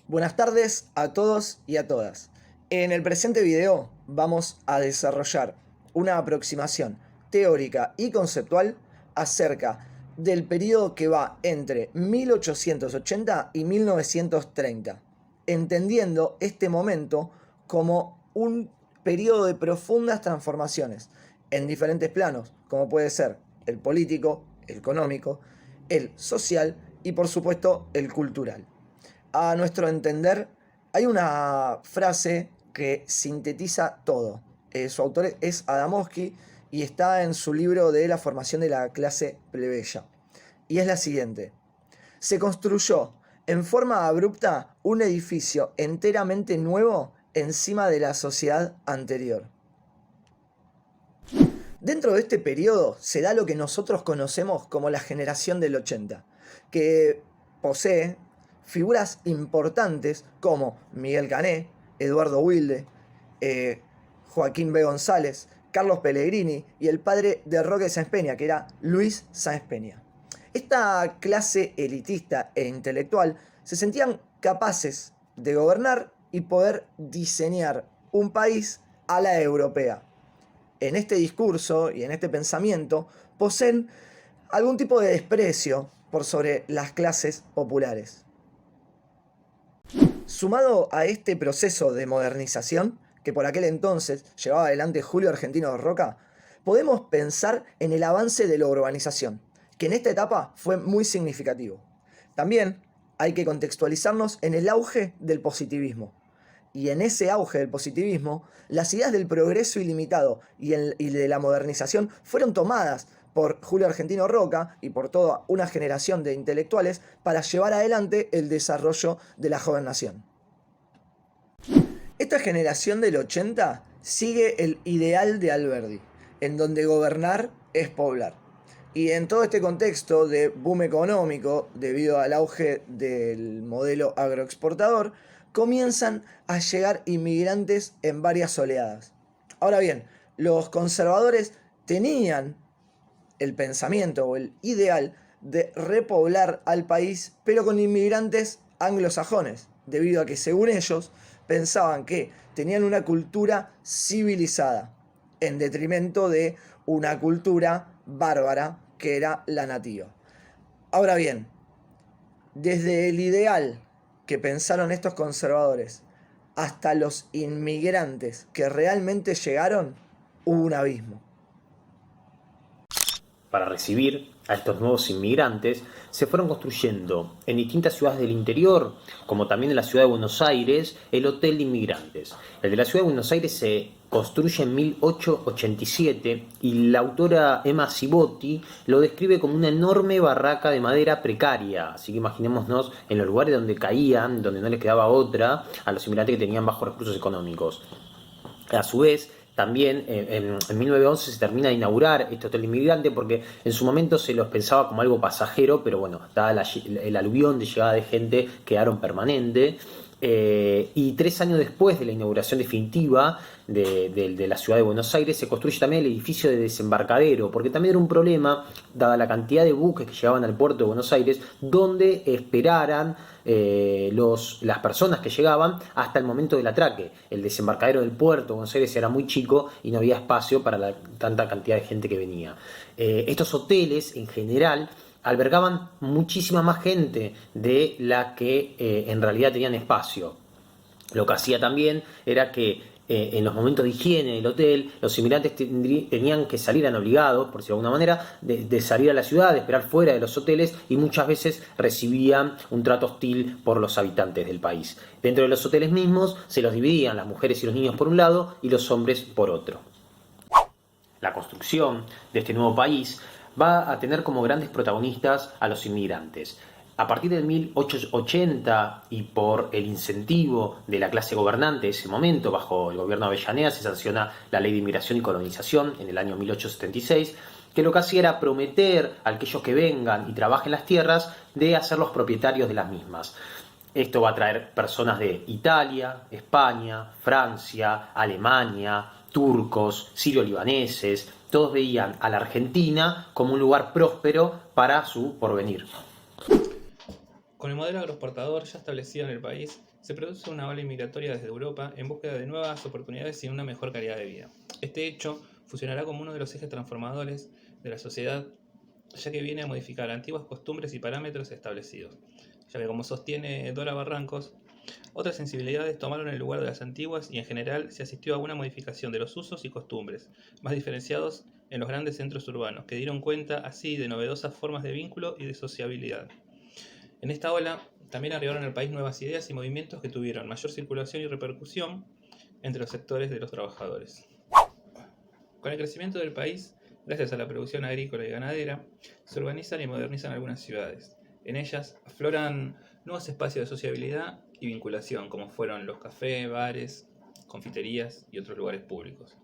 Buenas tardes a todos y a todas. En el presente video vamos a desarrollar una aproximación teórica y conceptual acerca del periodo que va entre 1880 y 1930, entendiendo este momento como un periodo de profundas transformaciones en diferentes planos, como puede ser el político, el económico, el social y por supuesto el cultural. A nuestro entender, hay una frase que sintetiza todo. Su autor es Adamowski y está en su libro de la formación de la clase plebeya. Y es la siguiente. Se construyó en forma abrupta un edificio enteramente nuevo encima de la sociedad anterior. Dentro de este periodo se da lo que nosotros conocemos como la generación del 80, que posee figuras importantes como Miguel Cané, Eduardo Wilde, Joaquín B. González, Carlos Pellegrini y el padre de Roque Sáenz Peña, que era Luis Sáenz Peña. Esta clase elitista e intelectual se sentían capaces de gobernar y poder diseñar un país a la europea. En este discurso y en este pensamiento poseen algún tipo de desprecio por sobre las clases populares. Sumado a este proceso de modernización, que por aquel entonces llevaba adelante Julio Argentino Roca, podemos pensar en el avance de la urbanización, que en esta etapa fue muy significativo. También hay que contextualizarnos en el auge del positivismo. Y en ese auge del positivismo, las ideas del progreso ilimitado y de la modernización fueron tomadas por Julio Argentino Roca y por toda una generación de intelectuales para llevar adelante el desarrollo de la joven nación. Esta generación del 80 sigue el ideal de Alberdi, en donde gobernar es poblar. Y en todo este contexto de boom económico, debido al auge del modelo agroexportador, comienzan a llegar inmigrantes en varias oleadas. Ahora bien, los conservadores tenían el pensamiento o el ideal de repoblar al país, pero con inmigrantes anglosajones, debido a que, según ellos, pensaban que tenían una cultura civilizada, en detrimento de una cultura bárbara que era la nativa. Ahora bien, desde el ideal que pensaron estos conservadores hasta los inmigrantes que realmente llegaron, hubo un abismo. Para recibir a estos nuevos inmigrantes, se fueron construyendo en distintas ciudades del interior, como también en la ciudad de Buenos Aires, el Hotel de Inmigrantes. El de la ciudad de Buenos Aires se construye en 1887 y la autora Emma Cibotti lo describe como una enorme barraca de madera precaria. Así que imaginémonos en los lugares donde caían, donde no les quedaba otra, a los inmigrantes que tenían bajos recursos económicos. A su vez, también en 1911 se termina de inaugurar este hotel de inmigrante porque en su momento se los pensaba como algo pasajero, pero bueno, dada el aluvión de llegada de gente, quedaron permanente. Y 3 años después de la inauguración definitiva de la ciudad de Buenos Aires, se construye también el edificio de desembarcadero, porque también era un problema, dada la cantidad de buques que llegaban al puerto de Buenos Aires, donde esperaran las personas que llegaban hasta el momento del atraque. El desembarcadero del puerto de Buenos Aires era muy chico y no había espacio para tanta cantidad de gente que venía. Estos hoteles, en general, albergaban muchísima más gente de la que en realidad tenían espacio. Lo que hacía también era que en los momentos de higiene del hotel, los inmigrantes tenían que salir obligados, por decirlo de alguna manera, de salir a la ciudad, de esperar fuera de los hoteles, y muchas veces recibían un trato hostil por los habitantes del país. Dentro de los hoteles mismos se los dividían, las mujeres y los niños por un lado y los hombres por otro. La construcción de este nuevo país va a tener como grandes protagonistas a los inmigrantes. A partir de 1880 y por el incentivo de la clase gobernante de ese momento, bajo el gobierno de Avellaneda, se sanciona la Ley de Inmigración y Colonización en el año 1876, que lo que hacía era prometer a aquellos que vengan y trabajen las tierras de hacerlos propietarios de las mismas. Esto va a traer personas de Italia, España, Francia, Alemania, turcos, sirio-libaneses. Todos veían a la Argentina como un lugar próspero para su porvenir. Con el modelo agroexportador ya establecido en el país, se produce una ola inmigratoria desde Europa en búsqueda de nuevas oportunidades y una mejor calidad de vida. Este hecho funcionará como uno de los ejes transformadores de la sociedad, ya que viene a modificar antiguas costumbres y parámetros establecidos. Ya que, como sostiene Dora Barrancos, otras sensibilidades tomaron el lugar de las antiguas y en general se asistió a una modificación de los usos y costumbres, más diferenciados en los grandes centros urbanos, que dieron cuenta así de novedosas formas de vínculo y de sociabilidad. En esta ola también arribaron al país nuevas ideas y movimientos que tuvieron mayor circulación y repercusión entre los sectores de los trabajadores. Con el crecimiento del país, gracias a la producción agrícola y ganadera, se urbanizan y modernizan algunas ciudades. En ellas afloran nuevos espacios de sociabilidad y vinculación, como fueron los cafés, bares, confiterías y otros lugares públicos.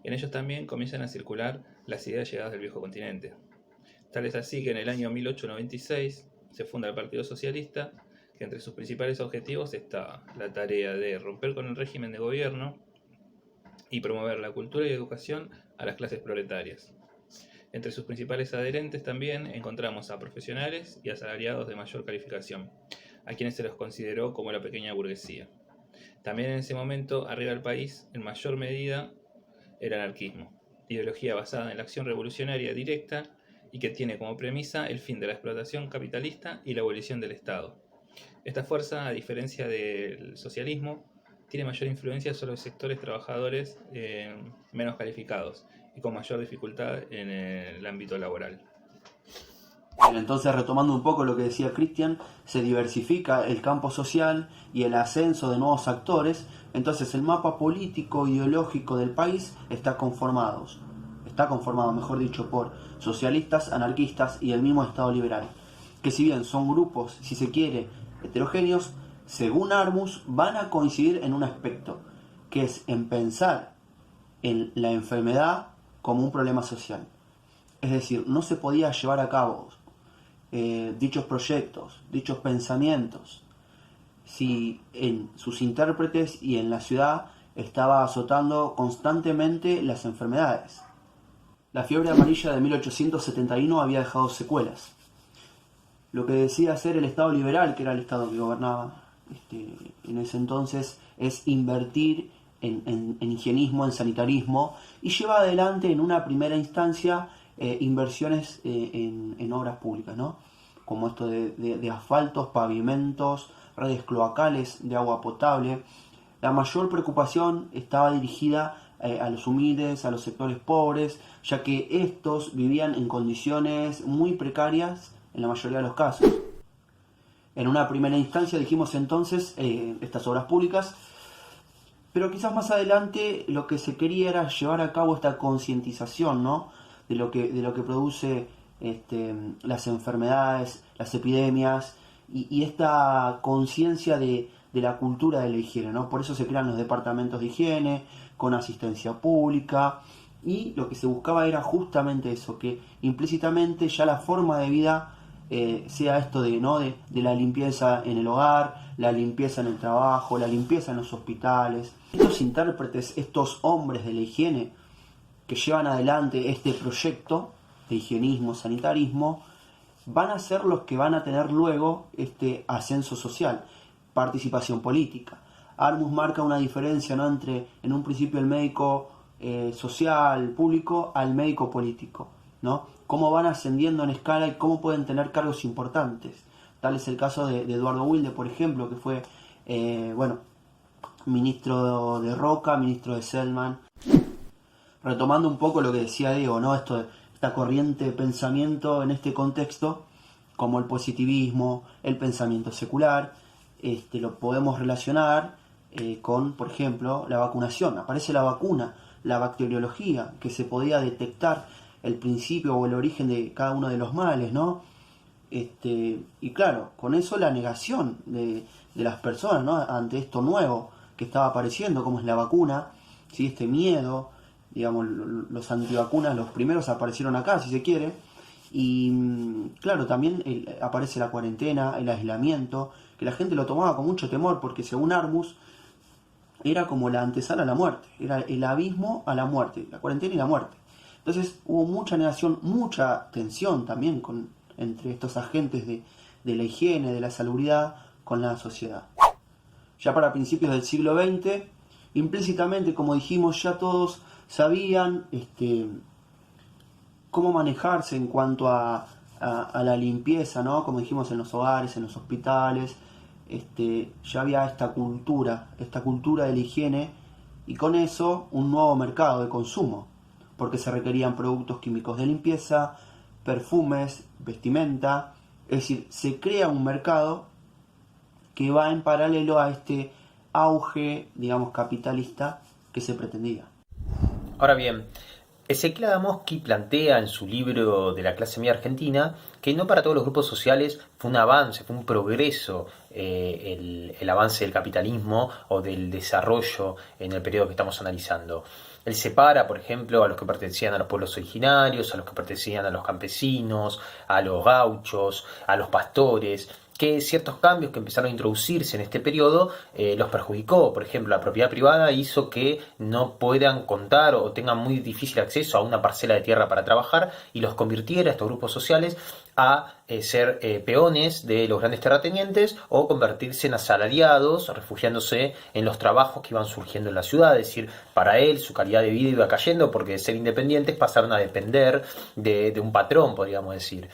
En ellos también comienzan a circular las ideas llegadas del viejo continente. Tal es así que en el año 1896 se funda el Partido Socialista, que entre sus principales objetivos está la tarea de romper con el régimen de gobierno y promover la cultura y educación a las clases proletarias. Entre sus principales adherentes también encontramos a profesionales y asalariados de mayor calificación, a quienes se los consideró como la pequeña burguesía. También en ese momento arriba al país, en mayor medida, el anarquismo, ideología basada en la acción revolucionaria directa y que tiene como premisa el fin de la explotación capitalista y la abolición del Estado. Esta fuerza, a diferencia del socialismo, tiene mayor influencia sobre los sectores trabajadores menos calificados y con mayor dificultad en el ámbito laboral. Bien, entonces, retomando un poco lo que decía Cristian, se diversifica el campo social y el ascenso de nuevos actores. Entonces el mapa político ideológico del país está conformado, mejor dicho, por socialistas, anarquistas y el mismo Estado liberal, que si bien son grupos, si se quiere, heterogéneos, según Armus van a coincidir en un aspecto, que es en pensar en la enfermedad como un problema social. Es decir, no se podía llevar a cabo dichos proyectos, dichos pensamientos, si en sus intérpretes y en la ciudad estaba azotando constantemente las enfermedades. La fiebre amarilla de 1871 había dejado secuelas. Lo que decía hacer el Estado liberal, que era el Estado que gobernaba en ese entonces, es invertir en higienismo, en sanitarismo, y lleva adelante en una primera instancia inversiones en obras públicas, ¿no? Como esto de asfaltos, pavimentos, redes cloacales de agua potable. La mayor preocupación estaba dirigida a los humildes, a los sectores pobres, ya que estos vivían en condiciones muy precarias en la mayoría de los casos. En una primera instancia dijimos entonces estas obras públicas, pero quizás más adelante lo que se quería era llevar a cabo esta concientización, ¿no? de lo que produce las enfermedades, las epidemias y esta conciencia de la cultura de la higiene, ¿no? Por eso se crean los departamentos de higiene con asistencia pública, y lo que se buscaba era justamente eso, que implícitamente ya la forma de vida sea esto de la limpieza en el hogar, la limpieza en el trabajo, la limpieza en los hospitales. Estos intérpretes, estos hombres de la higiene que llevan adelante este proyecto de higienismo, sanitarismo, van a ser los que van a tener luego este ascenso social, participación política. Armus marca una diferencia, ¿no?, entre en un principio el médico social, público, al médico político, ¿no? Cómo van ascendiendo en escala y cómo pueden tener cargos importantes. Tal es el caso de Eduardo Wilde, por ejemplo, que fue ministro de Roca, ministro de Selman. Retomando un poco lo que decía Diego, ¿no? Esta corriente de pensamiento en este contexto, como el positivismo, el pensamiento secular, lo podemos relacionar con, por ejemplo, la vacunación. Aparece la vacuna, la bacteriología, que se podía detectar el principio o el origen de cada uno de los males, ¿no? Y claro, con eso la negación de las personas, ¿no?, ante esto nuevo que estaba apareciendo, como es la vacuna, ¿sí? Este miedo, digamos, los antivacunas, los primeros aparecieron acá, si se quiere, y claro, también aparece la cuarentena, el aislamiento, que la gente lo tomaba con mucho temor, porque según Armus, era como la antesala a la muerte, era el abismo a la muerte, la cuarentena y la muerte. Entonces hubo mucha negación, mucha tensión también entre estos agentes de la higiene, de la salubridad con la sociedad. Ya para principios del siglo XX, implícitamente, como dijimos, ya todos sabían cómo manejarse en cuanto a la limpieza, ¿no? Como dijimos, en los hogares, en los hospitales, ya había esta cultura de la higiene, y con eso un nuevo mercado de consumo, porque se requerían productos químicos de limpieza, perfumes, vestimenta. Es decir, se crea un mercado que va en paralelo a este auge, digamos, capitalista que se pretendía. Ahora bien, Ezequiel Adamowski plantea en su libro de la clase media argentina que no para todos los grupos sociales fue un avance, fue un progreso el avance del capitalismo o del desarrollo en el periodo que estamos analizando. Él separa, por ejemplo, a los que pertenecían a los pueblos originarios, a los que pertenecían a los campesinos, a los gauchos, a los pastores, que ciertos cambios que empezaron a introducirse en este periodo los perjudicó. Por ejemplo, la propiedad privada hizo que no puedan contar o tengan muy difícil acceso a una parcela de tierra para trabajar, y los convirtiera, estos grupos sociales, a ser peones de los grandes terratenientes o convertirse en asalariados, refugiándose en los trabajos que iban surgiendo en la ciudad. Es decir, para él su calidad de vida iba cayendo porque de ser independientes pasaron a depender de un patrón, podríamos decir.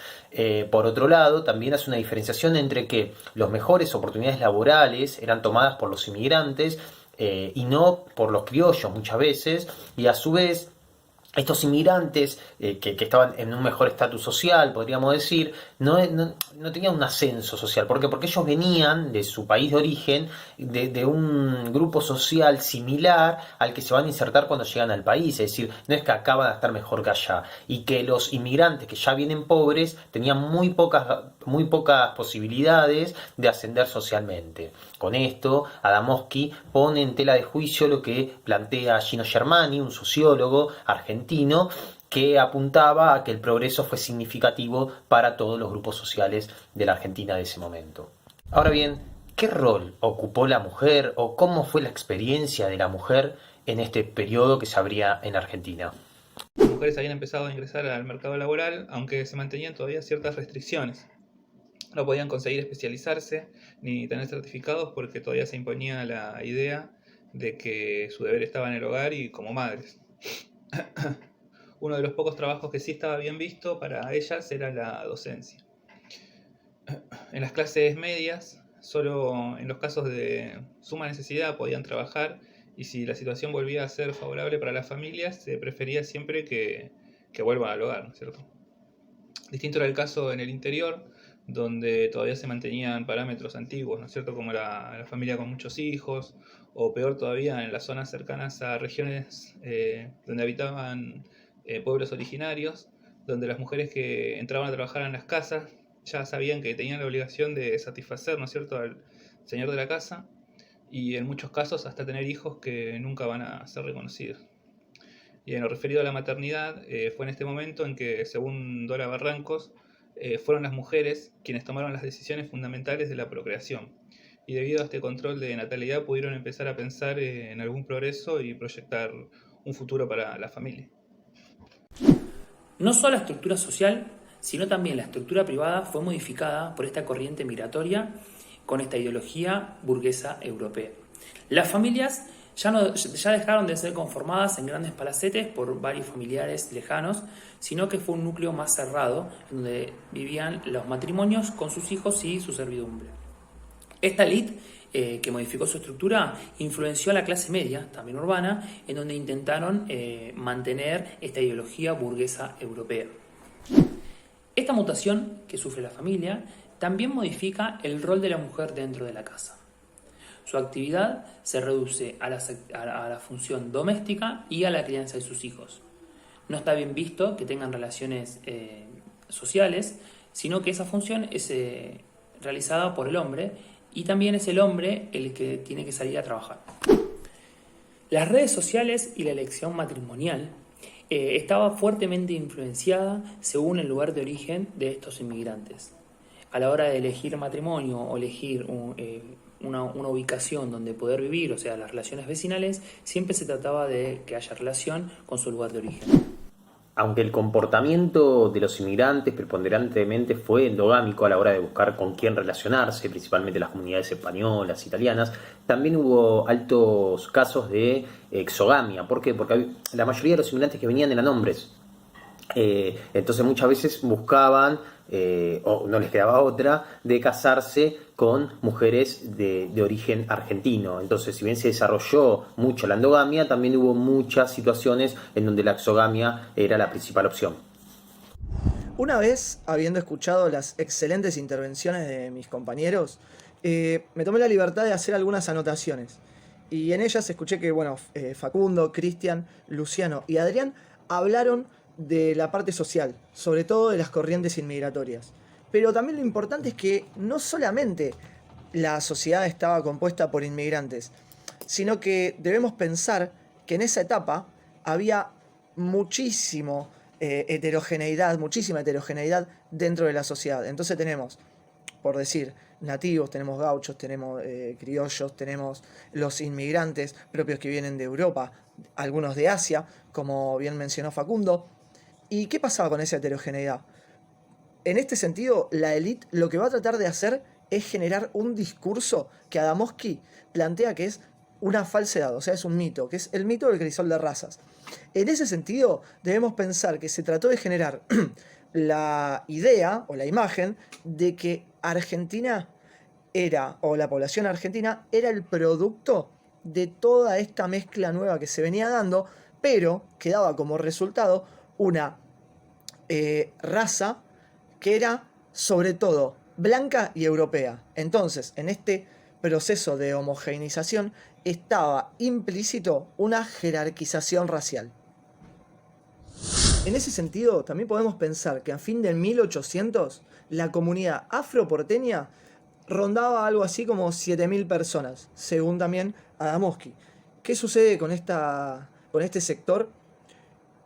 Por otro lado, también hace una diferenciación entre que las mejores oportunidades laborales eran tomadas por los inmigrantes y no por los criollos muchas veces, y a su vez estos inmigrantes que estaban en un mejor estatus social, podríamos decir, no tenían un ascenso social. ¿Por qué? Porque ellos venían de su país de origen, de un grupo social similar al que se van a insertar cuando llegan al país. Es decir, no es que acá van a estar mejor que allá. Y que los inmigrantes que ya vienen pobres tenían muy pocas posibilidades de ascender socialmente. Con esto, Adamowski pone en tela de juicio lo que plantea Gino Germani, un sociólogo argentino, que apuntaba a que el progreso fue significativo para todos los grupos sociales de la Argentina de ese momento. Ahora bien, ¿qué rol ocupó la mujer o cómo fue la experiencia de la mujer en este periodo que se abría en Argentina? Las mujeres habían empezado a ingresar al mercado laboral, aunque se mantenían todavía ciertas restricciones. No podían conseguir especializarse ni tener certificados porque todavía se imponía la idea de que su deber estaba en el hogar y como madres. Uno de los pocos trabajos que sí estaba bien visto para ellas era la docencia. En las clases medias, solo en los casos de suma necesidad podían trabajar, y si la situación volvía a ser favorable para las familias, se prefería siempre que vuelvan al hogar, ¿no es cierto? Distinto era el caso en el interior, donde todavía se mantenían parámetros antiguos, ¿no es cierto?, como la familia con muchos hijos, o peor todavía en las zonas cercanas a regiones donde habitaban pueblos originarios, donde las mujeres que entraban a trabajar en las casas ya sabían que tenían la obligación de satisfacer, ¿no es cierto?, al señor de la casa, y en muchos casos hasta tener hijos que nunca van a ser reconocidos. Y en lo referido a la maternidad, fue en este momento en que, según Dora Barrancos, fueron las mujeres quienes tomaron las decisiones fundamentales de la procreación, y debido a este control de natalidad pudieron empezar a pensar en algún progreso y proyectar un futuro para la familia. No solo la estructura social, sino también la estructura privada fue modificada por esta corriente migratoria con esta ideología burguesa europea. Las familias ya dejaron de ser conformadas en grandes palacetes por varios familiares lejanos, sino que fue un núcleo más cerrado, donde vivían los matrimonios con sus hijos y su servidumbre. Esta élite, que modificó su estructura, influenció a la clase media, también urbana, en donde intentaron mantener esta ideología burguesa europea. Esta mutación que sufre la familia también modifica el rol de la mujer dentro de la casa. Su actividad se reduce a la función doméstica y a la crianza de sus hijos. No está bien visto que tengan relaciones sociales, sino que esa función es realizada por el hombre, y también es el hombre el que tiene que salir a trabajar. Las redes sociales y la elección matrimonial estaba fuertemente influenciada según el lugar de origen de estos inmigrantes. A la hora de elegir matrimonio o elegir una ubicación donde poder vivir, o sea, las relaciones vecinales, siempre se trataba de que haya relación con su lugar de origen. Aunque el comportamiento de los inmigrantes preponderantemente fue endogámico a la hora de buscar con quién relacionarse, principalmente las comunidades españolas, italianas, también hubo altos casos de exogamia. ¿Por qué? Porque la mayoría de los inmigrantes que venían eran hombres. Entonces muchas veces buscaban, o no les quedaba otra, de casarse con mujeres de origen argentino. Entonces, si bien se desarrolló mucho la endogamia, también hubo muchas situaciones en donde la exogamia era la principal opción. Una vez, habiendo escuchado las excelentes intervenciones de mis compañeros, me tomé la libertad de hacer algunas anotaciones. Y en ellas escuché que, bueno, Facundo, Cristian, Luciano y Adrián hablaron de la parte social, sobre todo de las corrientes inmigratorias. Pero también lo importante es que no solamente la sociedad estaba compuesta por inmigrantes, sino que debemos pensar que en esa etapa había muchísima heterogeneidad dentro de la sociedad. Entonces tenemos, por decir, nativos, tenemos gauchos, tenemos criollos, tenemos los inmigrantes propios que vienen de Europa, algunos de Asia, como bien mencionó Facundo. ¿Y qué pasaba con esa heterogeneidad? En este sentido, la élite lo que va a tratar de hacer es generar un discurso que Adamowski plantea que es una falsedad, o sea, es un mito, que es el mito del crisol de razas. En ese sentido, debemos pensar que se trató de generar la idea o la imagen de que Argentina era, o la población argentina, era el producto de toda esta mezcla nueva que se venía dando, pero que daba como resultado una raza que era sobre todo blanca y europea. Entonces, en este proceso de homogeneización estaba implícito una jerarquización racial. En ese sentido, también podemos pensar que a fin del 1800 la comunidad afroporteña rondaba algo así como 7.000 personas, según también Adamowski. ¿Qué sucede con este sector?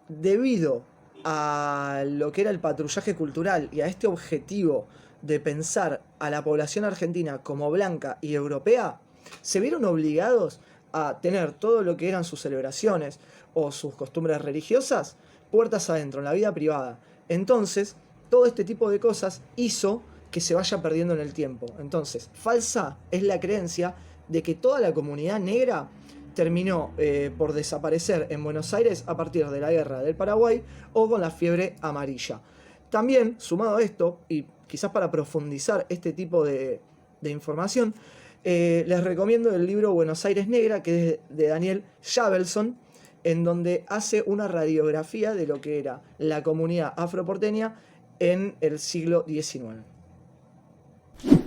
Debido a lo que era el patrullaje cultural y a este objetivo de pensar a la población argentina como blanca y europea, se vieron obligados a tener todo lo que eran sus celebraciones o sus costumbres religiosas puertas adentro, en la vida privada. Entonces, todo este tipo de cosas hizo que se vaya perdiendo en el tiempo. Entonces, falsa es la creencia de que toda la comunidad negra terminó por desaparecer en Buenos Aires a partir de la guerra del Paraguay o con la fiebre amarilla. También, sumado a esto, y quizás para profundizar este tipo de información, les recomiendo el libro Buenos Aires Negra, que es de Daniel Javelson, en donde hace una radiografía de lo que era la comunidad afroporteña en el siglo XIX.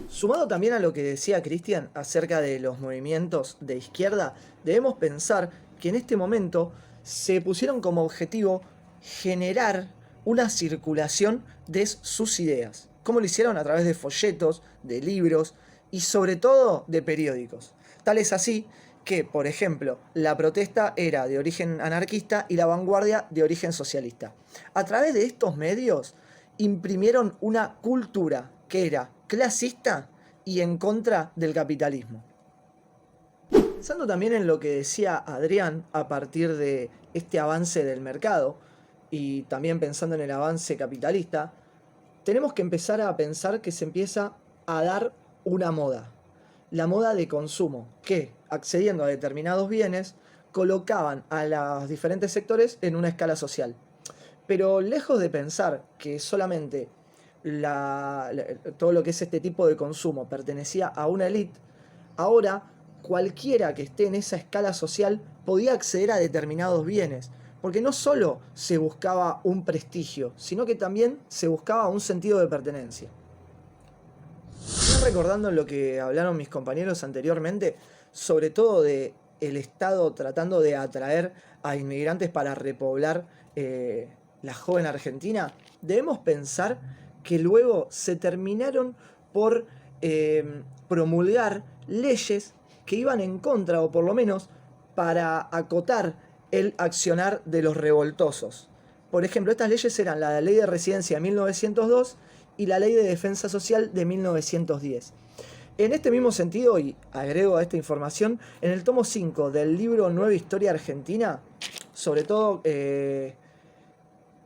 Sumado también a lo que decía Cristian acerca de los movimientos de izquierda, debemos pensar que en este momento se pusieron como objetivo generar una circulación de sus ideas. ¿Cómo lo hicieron? A través de folletos, de libros y sobre todo de periódicos. Tal es así que, por ejemplo, la protesta era de origen anarquista y la vanguardia de origen socialista. A través de estos medios imprimieron una cultura que era clasista y en contra del capitalismo. Pensando también en lo que decía Adrián a partir de este avance del mercado y también pensando en el avance capitalista, tenemos que empezar a pensar que se empieza a dar una moda, la moda de consumo, que accediendo a determinados bienes colocaban a los diferentes sectores en una escala social. Pero lejos de pensar que solamente todo lo que es este tipo de consumo pertenecía a una élite, ahora cualquiera que esté en esa escala social podía acceder a determinados bienes, porque no solo se buscaba un prestigio, sino que también se buscaba un sentido de pertenencia. Recordando lo que hablaron mis compañeros anteriormente, sobre todo de el Estado tratando de atraer a inmigrantes para repoblar la joven Argentina, debemos pensar que luego se terminaron por promulgar leyes que iban en contra, o por lo menos para acotar el accionar de los revoltosos. Por ejemplo, estas leyes eran la Ley de Residencia de 1902 y la Ley de Defensa Social de 1910. En este mismo sentido, y agrego a esta información, en el tomo 5 del libro Nueva Historia Argentina, sobre todo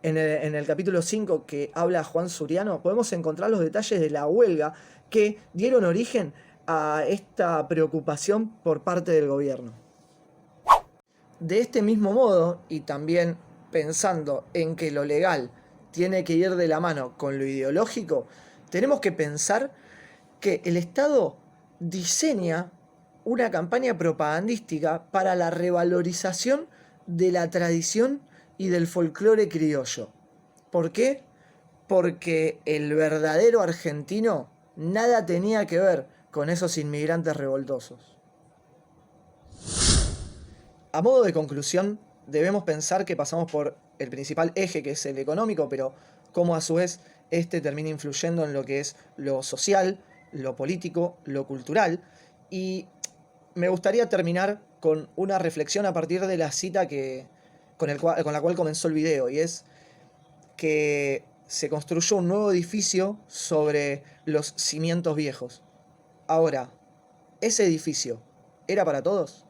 en el capítulo 5 que habla Juan Suriano, podemos encontrar los detalles de la huelga que dieron origen a esta preocupación por parte del gobierno. De este mismo modo, y también pensando en que lo legal tiene que ir de la mano con lo ideológico, tenemos que pensar que el Estado diseña una campaña propagandística para la revalorización de la tradición y del folclore criollo. ¿Por qué? Porque el verdadero argentino nada tenía que ver con esos inmigrantes revoltosos. A modo de conclusión, debemos pensar que pasamos por el principal eje, que es el económico, pero cómo a su vez este termina influyendo en lo que es lo social, lo político, lo cultural. Y me gustaría terminar con una reflexión a partir de la cita con la cual comenzó el video, y es que se construyó un nuevo edificio sobre los cimientos viejos. Ahora, ¿ese edificio era para todos?